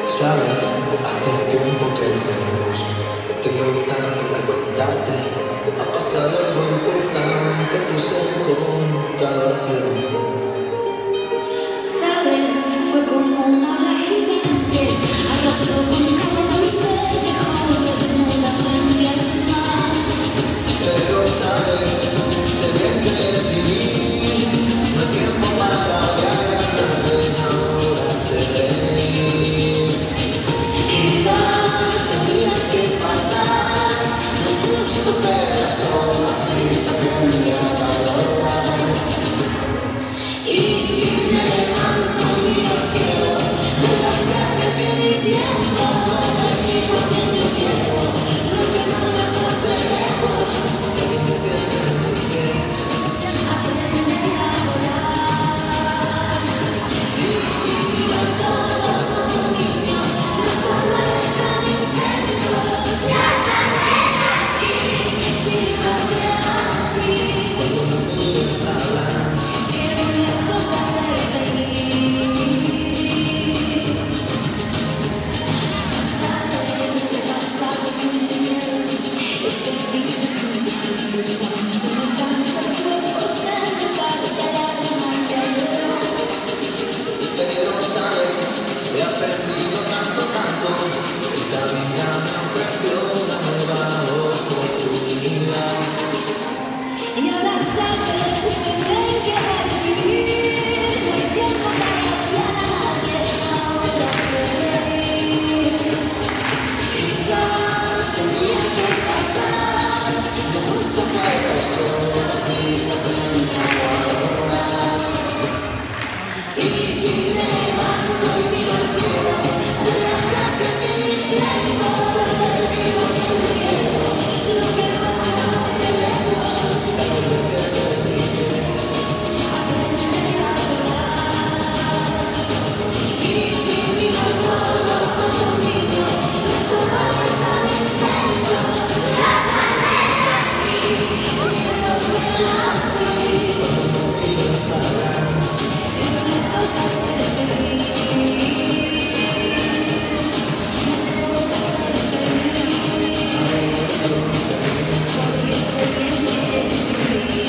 Sabes, hace tiempo que no hablamos. Tengo tanto que contarte. Ha pasado algo importante. Puse el contador a cero. Sabes, fue como una ola gigante. Arrasó con todo y me dejó desnuda frente al mar. Pero sabes, sé bien que es vivir. No hay tiempo para hablar a nadie. Ahora sé reír. Quizá tendría que pasar. No es justo, pero solo así se aprende a valorar. Y si me levanto y miro al cielo, doy las gracias y mi tiempo me digo que yo quiero lo que no me aporte lejos. Sabiendo que en mis pies. Aprender a volar. Y si miro todo como un niño, los dolores son inmensos. Ya saldré de aquí, si lo creo así. Cuando me mires hablar. Que hoy me toca ser feliz. Sabes que pasa mucho miedo. Este bicho es un virus. Cuando se me cansa el cuerpo, se me parte el alma entera. Pero sabes, he aprendido tanto, tanto. Esta vida me ofreció una nueva oportunidad. Y ahora sabes, sé bien que es vivir. No hay tiempo para odiar a nadie. Ahora sé reír. Quizá tendría que pasar. No es justo, pero solo así se aprende a valorar. Y si me levanto y miro al cielo, doy las gracias y mi tiempo te digo que yo quiero lo que no me aporte lejos. Sabiendo que en mis pies. Aprender a volar. Y si miro todo como un niño, los dolores son inmensos. Ya saldré de aquí, si lo creo así. Cuando me mires hablar. Que me toca ser feliz. Me toca ser feliz. Porque sé bien que es vivir.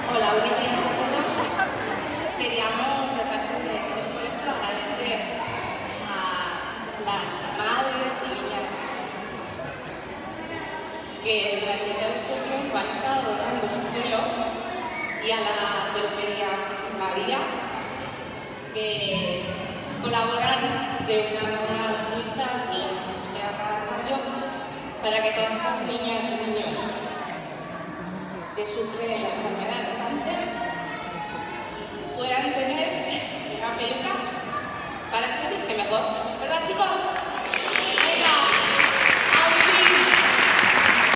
Hola, buenos días a todos. Queríamos, de parte del colegio, agradecer a las madres y niñas que durante todo este tiempo han estado dando su pelo, y a la peluquería María, que colaboran de una forma altruista sin esperar nada a cambio para que todas esas niñas y niños que sufren la enfermedad de cáncer puedan tener una peluca para sentirse mejor. ¿Verdad, chicos?